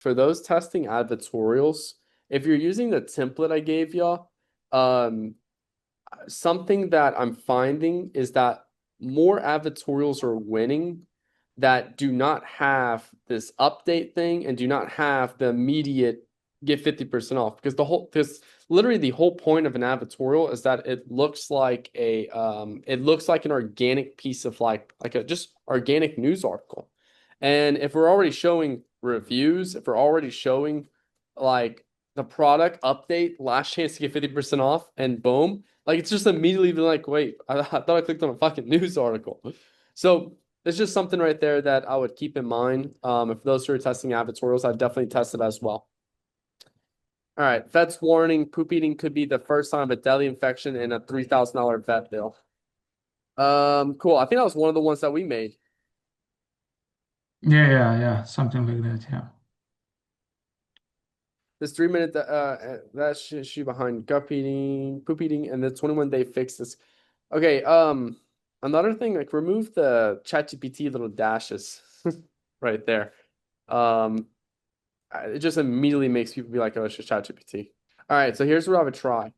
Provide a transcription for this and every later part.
for those testing advertorials, if you're using the template I gave y'all, um, something that I'm finding is that more advertorials are winning that do not have this update thing and do not have the immediate get 50% off because this literally the whole point of an advertorial is that it looks like it looks like an organic piece of like a just organic news article. And if we're already showing reviews, if we're already showing like the product update, last chance to get 50% off, and boom, like it's just immediately been like, wait, I thought I clicked on a fucking news article. So it's just something right there that I would keep in mind. If those who are testing advertorials, I've definitely tested as well. All right, vet's warning: poop eating could be the first sign of a deadly infection and a $3,000 vet bill. Cool. I think that was one of the ones that we made. Yeah, something like that. Yeah. This 3 minute that issue behind gut eating, poop eating, and the 21-day fix this. Okay. Another thing, like remove the ChatGPT little dashes right there. Um, it just immediately makes people be like, oh, it's just ChatGPT. All right, so here's where I would try.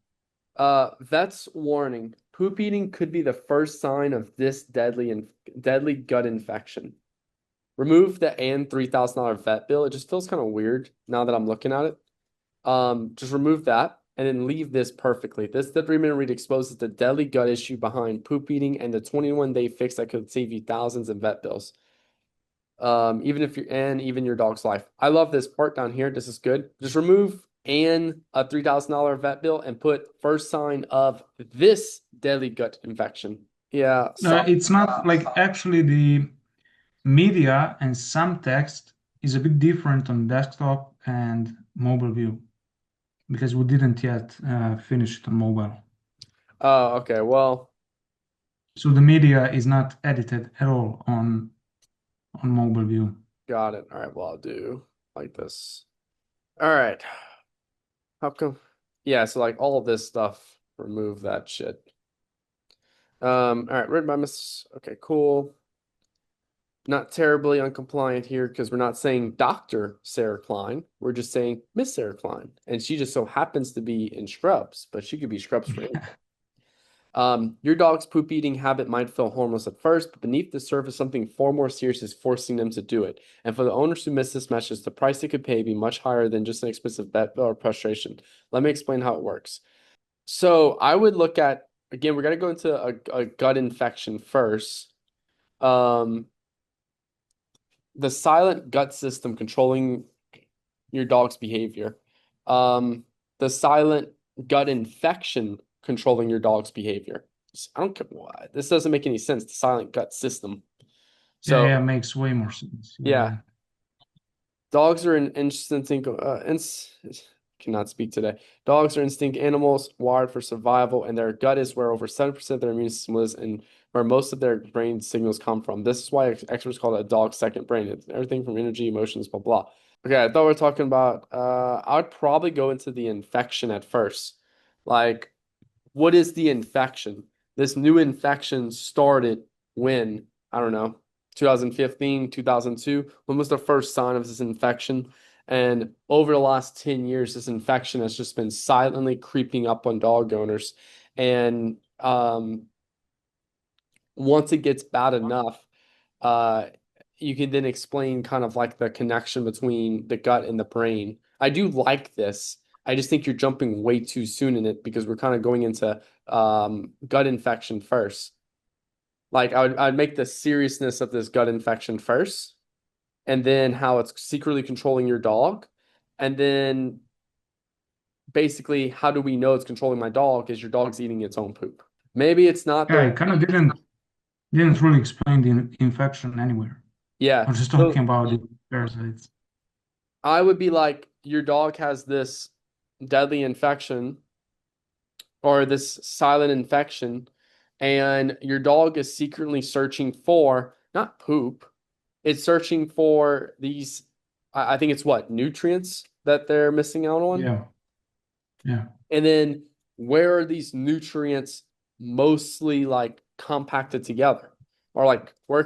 Vet's warning: poop eating could be the first sign of this deadly gut infection. Remove the and $3,000 vet bill. It just feels kind of weird now that I'm looking at it. Just remove that and then leave this perfectly. The 3 minute read exposes the deadly gut issue behind poop eating and the 21-day fix that could save you thousands in vet bills. Even your dog's life. I love this part down here. This is good. Just remove and a $3,000 vet bill and put first sign of this deadly gut infection. Yeah, No, so it's not like actually the media and some text is a bit different on desktop and mobile view because we didn't yet finish it on mobile. oh, okay. Well, So the media is not edited at all on mobile view. got it. All right, well, I'll do like this. All right. How come? Yeah, so like all of this stuff, remove that shit. All right, read by Miss. Okay, cool. Not terribly uncompliant here because we're not saying Dr. Sarah Klein. We're just saying Miss Sarah Klein. And she just so happens to be in scrubs, but she could be scrubs for anything. Your dog's poop eating habit might feel harmless at first, but beneath the surface, something far more serious is forcing them to do it. And for the owners who miss this message, the price they could pay be much higher than just an expensive vet bill or frustration. Let me explain how it works. So I would look at, again, we're going to go into a gut infection first. Um, the silent gut system controlling your dog's behavior. Um, the silent gut infection controlling your dog's behavior. I don't care why. This doesn't make any sense. The silent gut system. Yeah, So makes way more sense. yeah, Yeah. dogs are an instinct. Cannot speak today. Dogs are instinct animals wired for survival, and their gut is where over 7% of their immune system lives and where most of their brain signals come from. This is why experts call it a dog's second brain. It's everything from energy, emotions, blah blah. Okay, I thought we were talking about. I would probably go into the infection at first. Like, what is the infection? This new infection started when, I don't know, 2015, 2002. When was the first sign of this infection? And over the last 10 years, this infection has just been silently creeping up on dog owners. And once it gets bad enough, uh, you can then explain kind of like the connection between the gut and the brain. I do like this. I just think you're jumping way too soon in it because we're kind of going into gut infection first. Like I'd make the seriousness of this gut infection first, and then how it's secretly controlling your dog, and then basically how do we know it's controlling my dog? Is your dog's eating its own poop? Maybe it's not Yeah, the I kind of didn't really explain the infection anywhere. yeah. I'm just So talking about the parasites. I would be like, your dog has this deadly infection or this silent infection, and your dog is secretly searching for not poop, it's searching for these, I think it's what, nutrients that they're missing out on. Yeah, yeah. And then where are these nutrients mostly like compacted together? Or like where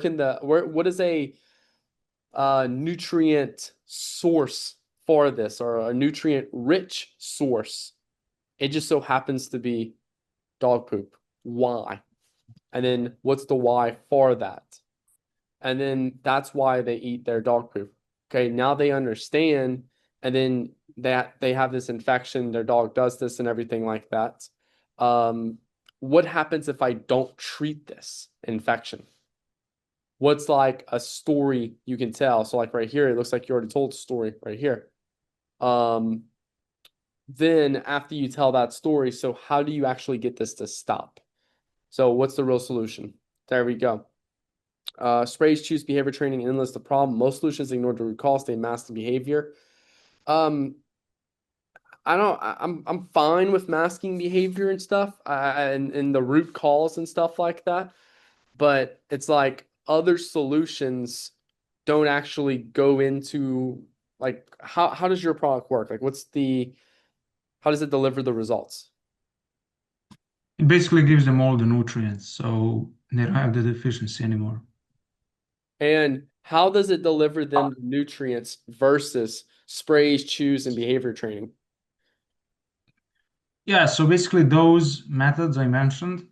what is a nutrient source for this or a nutrient rich source. It just so happens to be dog poop. Why? And then what's the why for that? And then that's why they eat their dog poop. Okay, now they understand, and then that they have this infection, their dog does this and everything like that. Um, what happens if I don't treat this infection? What's like a story you can tell? So like right here, it looks like you already told a story right here. Um, then after you tell that story, so how do you actually get this to stop? So what's the real solution? There we go. Sprays choose behavior training and list the problem. Most solutions ignore the root cause, they mask the behavior. Um, I don't. I'm fine with masking behavior and stuff, and the root cause and stuff like that. But it's like other solutions don't actually go into like how does your product work? Like, what's the how does it deliver the results? It basically gives them all the nutrients, so they don't have the deficiency anymore. And how does it deliver them the nutrients versus sprays, chews, and behavior training? Yeah, so basically those methods I mentioned,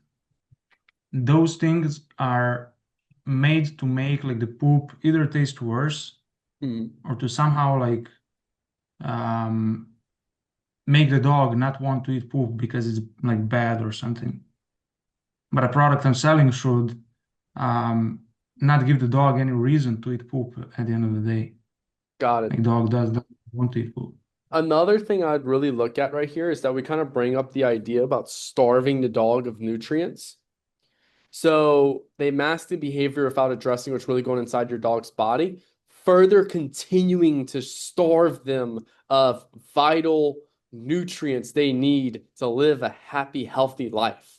those things are made to make like the poop either taste worse Hmm. or to somehow like um, make the dog not want to eat poop because it's like bad or something. But a product I'm selling should um, not give the dog any reason to eat poop at the end of the day. Got it. Like dog doesn't want to eat poop. Another thing I'd really look at right here is that we kind of bring up the idea about starving the dog of nutrients. So they mask the behavior without addressing what's really going inside your dog's body, further continuing to starve them of vital nutrients they need to live a happy, healthy life.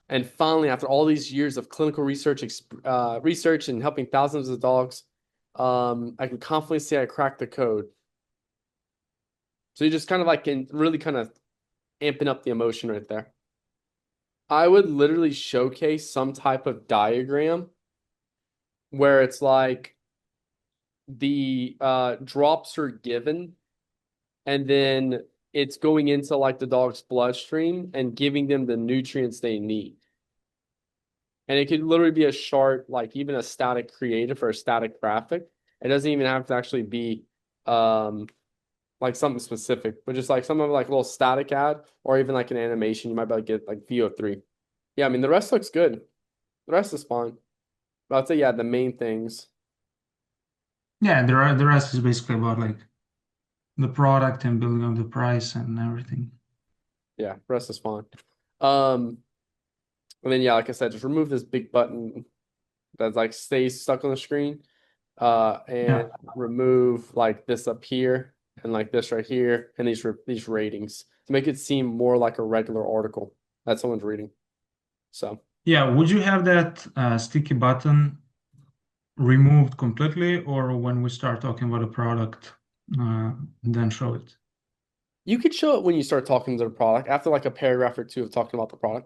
And finally, after all these years of clinical research and helping thousands of dogs, I can confidently say I cracked the code. So you just kind of like can really kind of amping up the emotion right there. I would literally showcase some type of diagram where it's like the drops are given and then it's going into like the dog's bloodstream and giving them the nutrients they need. And it could literally be a chart, like even a static creative or a static graphic. It doesn't even have to actually be um like something specific, but just like some of like a little static ad or even like an animation. You might be able to get like VO3. Yeah, I mean the rest looks good. The rest is fine. But I'd say yeah, the main things. Yeah, the rest is basically about like the product and building up the price and everything. Yeah, the rest is fine. Um, and then yeah, like I said, just remove this big button that like stays stuck on the screen. And Yeah. remove like this up here and like this right here and these ratings to make it seem more like a regular article that someone's reading. So Yeah, would you have that sticky button removed completely, or when we start talking about a product, uh, then show it? you could show it when you start talking to the product after like a paragraph or two of talking about the product.